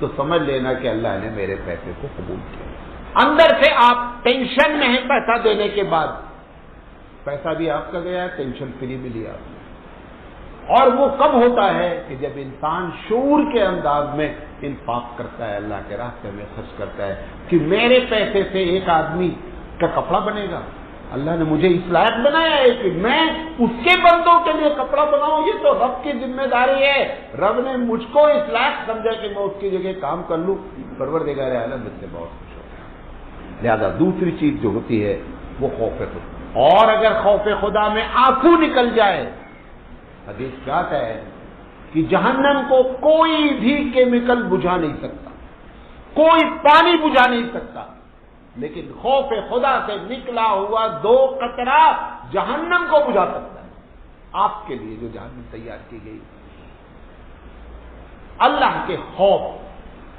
تو سمجھ لینا کہ اللہ نے میرے پیسے کو قبول کیا۔ اندر سے آپ ٹینشن میں ہیں پیسہ دینے کے بعد، پیسہ بھی آپ کا گیا، ٹینشن فری ملی آپ کو۔ اور وہ کب ہوتا ہے کہ جب انسان شعور کے انداز میں انفاق کرتا ہے، اللہ کے راستے میں خرچ کرتا ہے کہ میرے پیسے سے ایک آدمی کا کپڑا بنے گا، اللہ نے مجھے اس لائق بنایا ہے کہ میں اس کے بندوں کے لیے کپڑا بناؤں، یہ تو رب کی ذمہ داری ہے۔ رب نے مجھ کو اس لائق سمجھا کہ میں اس کی جگہ کام کر لوں، پروردگار عالم مجھ سے بہت خوش ہوتا ہے۔ لہذا دوسری چیز جو ہوتی ہے وہ خوف خدا، اور اگر خوف خدا میں آنسو نکل جائے، حدیث میں آتا ہے کہ جہنم کو کوئی بھی کیمیکل بجھا نہیں سکتا، کوئی پانی بجھا نہیں سکتا، لیکن خوف خدا سے نکلا ہوا 2 قطرہ جہنم کو بجھا سکتا ہے، آپ کے لیے جو جہنم تیار کی گئی۔ اللہ کے خوف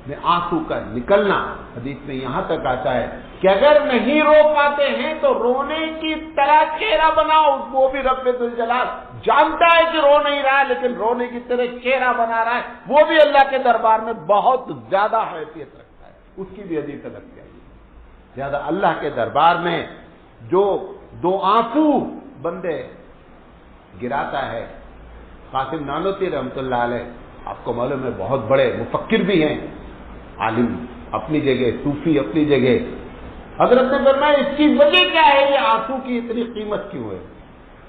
میں آنسو کا نکلنا، حدیث میں یہاں تک آتا ہے کہ اگر نہیں رو پاتے ہیں تو رونے کی طرح چہرہ بناؤ، وہ بھی رب ذوالجلال جانتا ہے کہ رو نہیں رہا ہے لیکن رونے کی طرح چہرہ بنا رہا ہے، وہ بھی اللہ کے دربار میں بہت زیادہ حیثیت رکھتا ہے، اس کی بھی حدیث الگ چاہیے۔ زیادہ اللہ کے دربار میں جو 2 آنسو بندے گراتا ہے، قاسم نانوتوی رحمۃ اللہ علیہ آپ کو معلوم ہے بہت بڑے مفکر بھی ہیں، عالم اپنی جگہ، صوفی اپنی جگہ۔ حضرت نے فرمایا اس کی وجہ کیا ہے، یہ آنسو کی اتنی قیمت کیوں ہے؟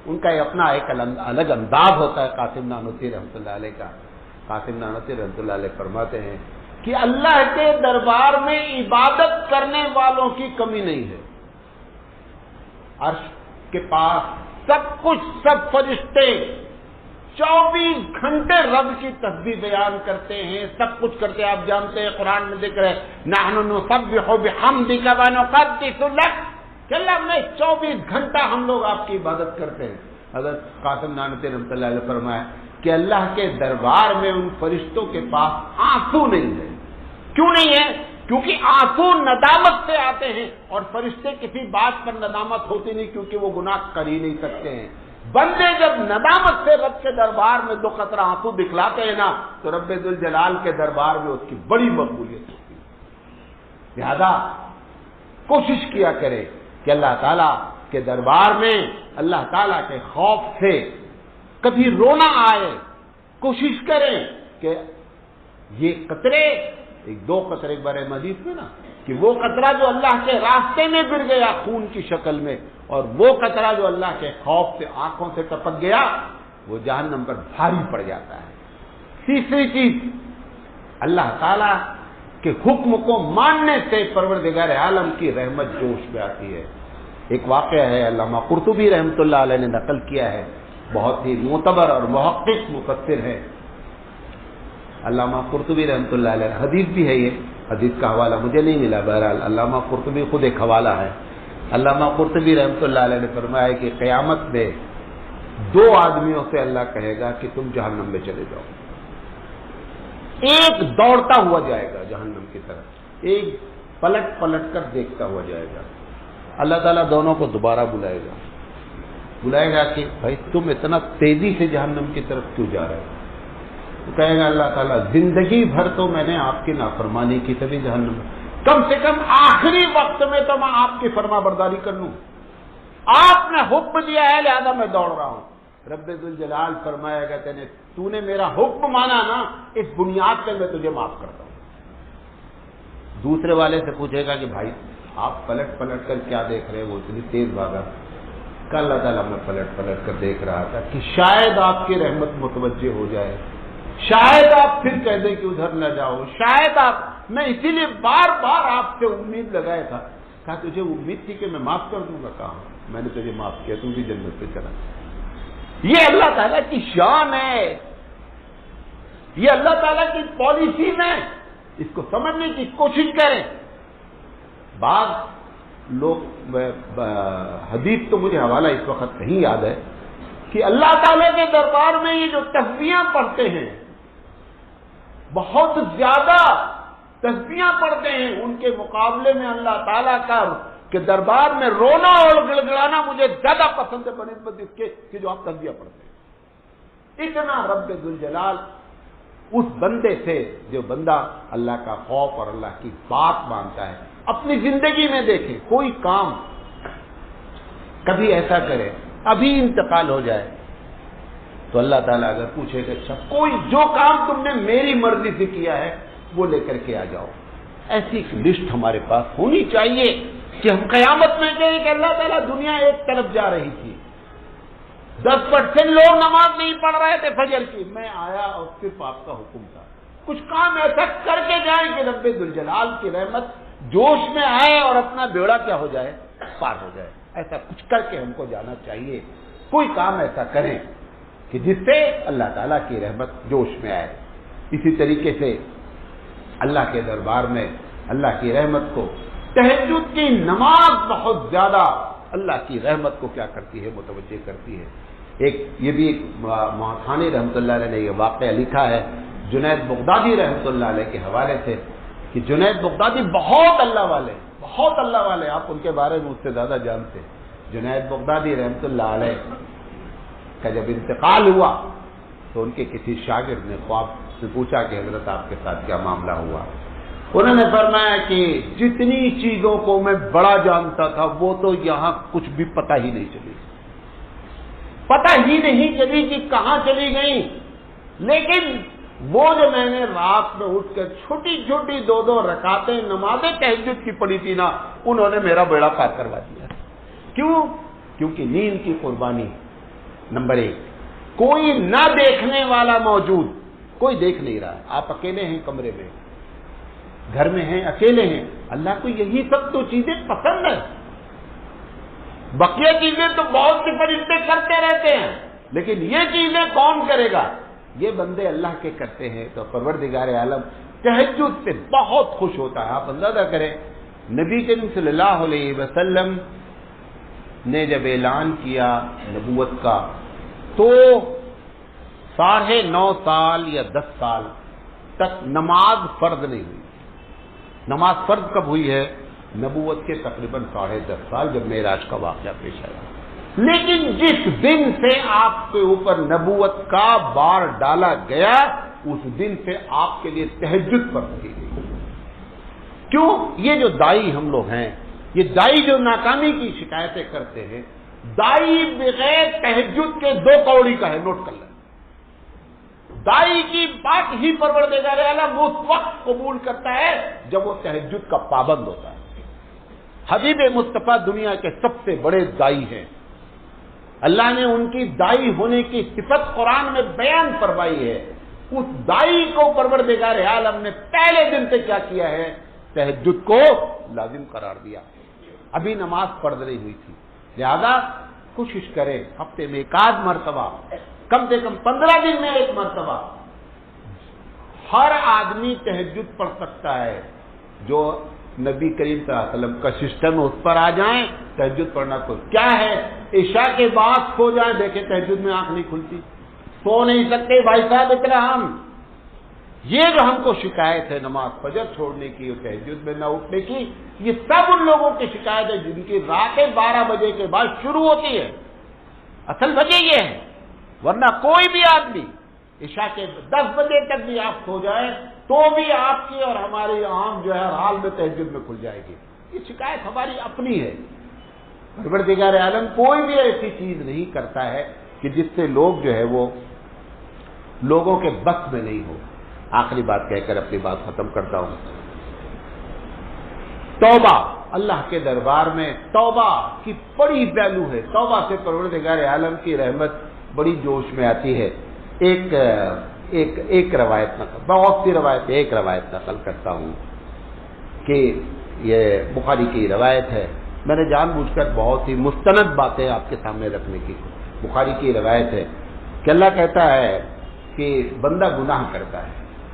ان کا اپنا ایک الگ انداز ہوتا ہے قاسم نانوتوی رحمۃ اللہ علیہ کا۔ قاسم نانوتوی رحمۃ اللہ علیہ فرماتے ہیں کہ اللہ کے دربار میں عبادت کرنے والوں کی کمی نہیں ہے، عرش کے پاس سب کچھ، سب فرشتے 24 گھنٹے رب کی تسبیح بیان کرتے ہیں، سب کچھ کرتے ہیں۔ آپ جانتے ہیں قرآن میں ذکر ہے نحن نسبح بحمدک ونقدس لک، کہ اللہ میں 24 گھنٹہ ہم لوگ آپ کی عبادت کرتے ہیں، حضرت قاسم نانوتوی رحمۃ اللہ علیہ فرمایا کہ اللہ کے دربار میں ان فرشتوں کے پاس آنسو نہیں ہے. کیوں نہیں ہے؟ کیونکہ آنسو ندامت سے آتے ہیں اور فرشتے کسی بات پر ندامت ہوتی نہیں کیونکہ وہ گناہ کر ہی نہیں سکتے ہیں. بندے جب ندامت سے رب کے دربار میں 2 قطرہ آنسو دکھلاتے ہیں نا تو رب ذوالجلال کے دربار میں اس کی بڑی مقبولیت ہوتی ہے. لہذا کوشش کیا کرے کہ اللہ تعالیٰ کے دربار میں اللہ تعالیٰ کے خوف سے کبھی رونا آئے. کوشش کریں کہ یہ قطرے 1-2 قطرے بارے حدیث میں نا کہ وہ قطرہ جو اللہ کے راستے میں گر گیا خون کی شکل میں اور وہ قطرہ جو اللہ کے خوف سے آنکھوں سے ٹپک گیا وہ جہنم پر بھاری پڑ جاتا ہے. تیسری چیز اللہ تعالیٰ کے حکم کو ماننے سے پروردگار عالم کی رحمت جوش میں آتی ہے. ایک واقعہ ہے علامہ قرطبی رحمۃ اللہ علیہ نے نقل کیا ہے، بہت ہی معتبر اور محقق مفسر ہے علامہ قرطبی رحمۃ اللہ علیہ. حدیث بھی ہے، یہ حدیث کا حوالہ مجھے نہیں ملا، بہرحال علامہ قرطبی خود ایک حوالہ ہے. علامہ قرطبی رحمۃ اللہ علیہ نے فرمایا کہ قیامت میں 2 آدمیوں سے اللہ کہے گا کہ تم جہنم میں چلے جاؤ. ایک دوڑتا ہوا جائے گا جہنم کی طرف، ایک پلٹ پلٹ کر دیکھتا ہوا جائے گا. اللہ تعالیٰ دونوں کو دوبارہ بلائے گا کہ بھائی تم اتنا تیزی سے جہنم کی طرف کیوں جا رہے ہو؟ تو کہے گا اللہ تعالیٰ زندگی بھر تو میں نے آپ کی نافرمانی کی تبھی جہنم میں، کم سے کم آخری وقت میں تو میں آپ کی فرما برداری کر لوں. آپ نے حکم دیا ہے لہذا میں دوڑ رہا ہوں. رب ذوالجلال فرمایا گا تو نے میرا حکم مانا نا، اس بنیاد پہ میں تجھے معاف کرتا ہوں. دوسرے والے سے پوچھے گا کہ بھائی آپ پلٹ پلٹ کر کیا دیکھ رہے ہیں؟ وہ اتنی تیز بھاگا. کہ اللہ تعالیٰ میں پلٹ پلٹ کر دیکھ رہا تھا کہ شاید آپ کی رحمت متوجہ ہو جائے، شاید آپ پھر کہہ دیں کہ ادھر نہ جاؤ، شاید آپ، میں اسی لیے بار بار آپ سے امید لگایا تھا. کہا تجھے امید تھی کہ میں معاف کر دوں گا؟ کہا میں نے تجھے معاف کیا، تو بھی جنت پہ چلا. یہ اللہ تعالیٰ کی شان ہے، یہ اللہ تعالیٰ کی پالیسی میں، اس کو سمجھنے کی کوشش کریں. بعض لوگ، حدیث تو مجھے حوالہ اس وقت نہیں یاد ہے، کہ اللہ تعالیٰ کے دربار میں یہ جو تسبیحاں پڑھتے ہیں، بہت زیادہ تسبیحاں پڑھتے ہیں، ان کے مقابلے میں اللہ تعالیٰ کا کہ دربار میں رونا اور گڑگڑانا مجھے زیادہ پسند ہے بنسبت اس کے کہ جو آپ تسبیحاں پڑھتے ہیں. اتنا رب ذوالجلال اس بندے سے، جو بندہ اللہ کا خوف اور اللہ کی بات مانتا ہے، اپنی زندگی میں دیکھیں کوئی کام کبھی ایسا کرے ابھی انتقال ہو جائے تو اللہ تعالیٰ اگر پوچھے کہ اچھا کوئی جو کام تم نے میری مرضی سے کیا ہے وہ لے کر کے آ جاؤ. ایسی ایک لسٹ ہمارے پاس ہونی چاہیے کہ ہم قیامت میں کہیں کہ اللہ تعالیٰ دنیا ایک طرف جا رہی تھی، 10% لوگ نماز نہیں پڑھ رہے تھے فجر کی، میں آیا اور صرف آپ کا حکم تھا. کچھ کام ایسا کر کے جائیں کہ رب ذوالجلال کی رحمت جوش میں آئے اور اپنا بیڑا کیا ہو جائے، پار ہو جائے. ایسا کچھ کر کے ہم کو جانا چاہیے. کوئی کام ایسا کریں کہ جس سے اللہ تعالیٰ کی رحمت جوش میں آئے. اسی طریقے سے اللہ کے دربار میں اللہ کی رحمت کو، تہجد کی نماز بہت زیادہ اللہ کی رحمت کو کیا کرتی ہے، متوجہ کرتی ہے. یہ بھی محقانی رحمۃ اللہ علیہ نے یہ واقعہ لکھا ہے جنید بغدادی رحمۃ اللہ علیہ کے حوالے سے کہ جنید بغدادی بہت اللہ والے، آپ ان کے بارے میں مجھ سے زیادہ جانتے ہیں. جنید بغدادی رحمۃ اللہ علیہ کا جب انتقال ہوا تو ان کے کسی شاگرد نے خواب سے پوچھا کہ حضرت آپ کے ساتھ کیا معاملہ ہوا؟ انہوں نے فرمایا کہ جتنی چیزوں کو میں بڑا جانتا تھا وہ تو یہاں کچھ بھی پتہ ہی نہیں چلی کہ کہاں چلی گئی، لیکن وہ جو میں نے رات میں اٹھ کر چھوٹی چھوٹی 2 رکعتیں نماز تہجد کی پڑھی تھی نا، انہوں نے میرا بیڑا پار کروا دیا. کیوں؟ کیونکہ نیند کی قربانی. نمبر 1، کوئی نہ دیکھنے والا موجود، کوئی دیکھ نہیں رہا ہے، آپ اکیلے ہیں کمرے میں، گھر میں ہیں، اکیلے ہیں. اللہ کو یہی سب تو چیزیں پسند ہیں. بقیہ چیزیں تو بہت سی فرشتے کرتے رہتے ہیں، لیکن یہ چیزیں کون کرے گا؟ یہ بندے اللہ کے کرتے ہیں. تو پروردگار عالم تہجد سے بہت خوش ہوتا ہے. آپ اندازہ کریں نبی کریم صلی اللہ علیہ وسلم نے جب اعلان کیا نبوت کا تو 9.5 سال یا 10 سال تک نماز فرض نہیں ہوئی. نماز فرض کب ہوئی ہے؟ نبوت کے تقریباً 10.5 سال جب معراج کا واقعہ پیش آیا. لیکن جس دن سے آپ کے اوپر نبوت کا بار ڈالا گیا اس دن سے آپ کے لیے تہجد فرض کی گئی. کیوں؟ یہ جو دائی ہم لوگ ہیں، یہ دائی جو ناکامی کی شکایتیں کرتے ہیں، دائی بغیر تہجد کے 2 کوڑی کا ہے، نوٹ کر لیں. دائی کی بات ہی پروردگار عالم اس وقت قبول کرتا ہے جب وہ تہجد کا پابند ہوتا ہے. حبیب مصطفیٰ دنیا کے سب سے بڑے دائی ہیں. اللہ نے ان کی دائی ہونے کی صفت قرآن میں بیان فرمائی ہے. اس دائی کو پروردگار عالم نے پہلے دن سے کیا کیا ہے؟ تہجد کو لازم قرار دیا. ابھی نماز پڑھ رہی ہوئی تھی، لہذا کوشش کرے ہفتے میں 1 مرتبہ، کم سے کم 15 دن میں 1 مرتبہ ہر آدمی تہجد پڑھ سکتا ہے. جو نبی کریم صلی اللہ علیہ وسلم کا سسٹم اس پر آ جائیں. تہجد پڑھنا تو کیا ہے؟ عشاء کے بعد سو جائیں، دیکھیں تہجد میں آنکھ نہیں کھلتی، سو نہیں سکتے بھائی صاحب اتنا. ہم یہ جو ہم کو شکایت ہے نماز فجر چھوڑنے کی اور تہجد میں نہ اٹھنے کی، یہ سب ان لوگوں کی شکایت ہے جن کی راتیں 12 بجے کے بعد شروع ہوتی ہے. اصل وجہ یہ ہے، ورنہ کوئی بھی آدمی عشاء کے 10 بجے تک بھی آپ سو جائیں تو بھی آپ کی اور ہماری عام جو ہے حال میں تہجد میں کھل جائے گی. یہ شکایت ہماری اپنی ہے. پروردگار عالم کوئی بھی ایسی چیز نہیں کرتا ہے کہ جس سے لوگ جو ہے وہ لوگوں کے بس میں نہیں ہو. آخری بات کہہ کر اپنی بات ختم کرتا ہوں. توبہ اللہ کے دربار میں توبہ کی بڑی ویلو ہے. توبہ سے پروردگار عالم کی رحمت بڑی جوش میں آتی ہے. ایک روایت نقل، بہت سی روایت، ایک روایت نقل کرتا ہوں کہ یہ بخاری کی روایت ہے. میں نے جان بوجھ کر بہت ہی مستند باتیں آپ کے سامنے رکھنے کی. بخاری کی روایت ہے کہ اللہ کہتا ہے کہ بندہ گناہ کرتا ہے،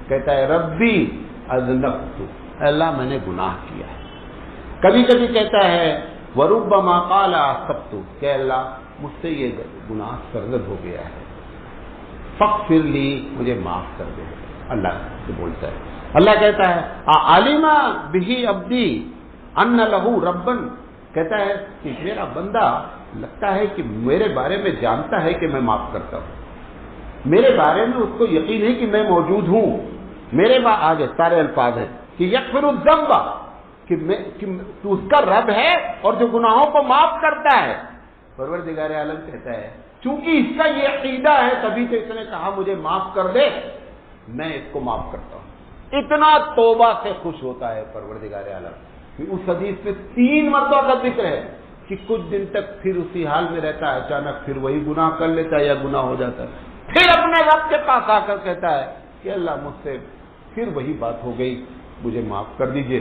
کہتا ہے ربی اذنبت، اللہ میں نے گناہ کیا ہے. کبھی کبھی کہتا ہے وربما قال اصبت، کہ اللہ مجھ سے یہ گناہ سرزد ہو گیا ہے، فاغفر لی، مجھے معاف کر دے. اللہ سے بولتا ہے. اللہ کہتا ہے عالم بہ عبدی ان لہ ربا، کہتا ہے کہ میرا بندہ لگتا ہے کہ میرے بارے میں جانتا ہے کہ میں معاف کرتا ہوں، میرے بارے میں اس کو یقین ہے کہ میں موجود ہوں. میرے آگے سارے الفاظ ہیں کہ یغفر الذنب، کہ تو اس کا رب ہے اور جو گناہوں کو معاف کرتا ہے. پروردگار عالم کہتا ہے چونکہ اس کا یہ عقیدہ ہے تبھی تو اس نے کہا مجھے معاف کر دے، میں اس کو معاف کرتا ہوں. اتنا توبہ سے خوش ہوتا ہے پروردگار عالم. اس حدیث میں 3 مرتبہ کا ذکر ہے کہ کچھ دن تک پھر اسی حال میں رہتا ہے، اچانک پھر وہی گناہ کر لیتا ہے یا گناہ ہو جاتا ہے، پھر اپنے رب کے پاس آ کر کہتا ہے کہ اللہ مجھ سے پھر وہی بات ہو گئی، مجھے معاف کر دیجئے.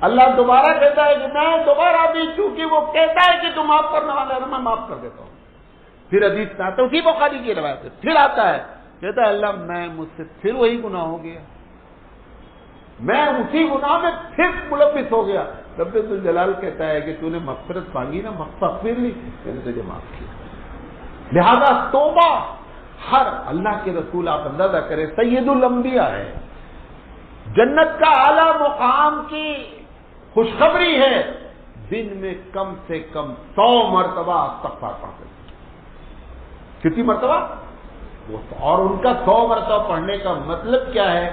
اللہ دوبارہ کہتا ہے کہ میں دوبارہ بھی، چونکہ وہ کہتا ہے کہ تم معاف کرنے والا ہے، میں معاف کر دیتا ہوں. پھر حدیث آتا ہے اسی بخاری کی روایت ہے، پھر آتا ہے کہتا ہے اللہ میں مجھ سے پھر وہی گناہ ہو گیا، میں اسی گناہ میں پھر ملوث ہو گیا. رب الجلال کہتا ہے کہ تو نے مغفرت مانگی نا، فاغفر لی، میں نے تجھے معاف کیا. لہذا توبہ ہر اللہ کے رسول، آپ اندازہ کریں سید الانبیاء ہے، جنت کا اعلیٰ مقام کی خوشخبری ہے، دن میں کم سے کم 100 مرتبہ استغفار پڑھتے ہیں. کتنی مرتبہ؟ اور ان کا 100 مرتبہ پڑھنے کا مطلب کیا ہے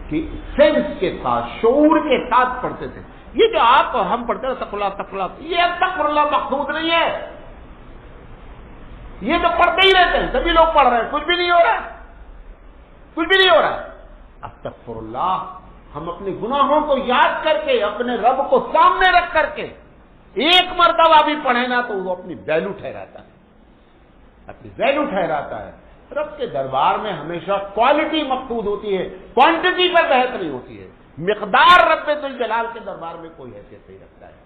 کہ سینس کے ساتھ، شعور کے ساتھ پڑھتے تھے. یہ جو آپ اور ہم پڑھتے ہیں استغفر اللہ، یہ استغفر اللہ مقصود نہیں ہے. یہ تو پڑھتے ہی رہتے ہیں، سبھی لوگ پڑھ رہے ہیں، کچھ بھی نہیں ہو رہا ہے، کچھ بھی نہیں ہو رہا ہے. استغفر اللہ ہم اپنے گناہوں کو یاد کر کے، اپنے رب کو سامنے رکھ کر کے 1 مرتبہ بھی پڑھے نا تو وہ اپنی ویلو ٹھہراتا ہے، اپنی ویلو ٹھہراتا ہے. رب کے دربار میں ہمیشہ کوالٹی مقصود ہوتی ہے، کوانٹٹی پر بحث نہیں ہوتی ہے. مقدار رب الجلال کے دربار میں کوئی حیثیت نہیں رکھتا ہے.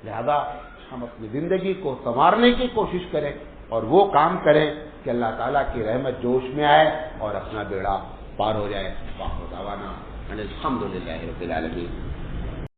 لہذا ہم اپنی زندگی کو سنوارنے کی کوشش کریں اور وہ کام کریں کہ اللہ تعالیٰ کی رحمت جوش میں آئے اور اپنا بیڑا پار ہو جائے. واخر دعوانا الحمدللہ رب العالمین.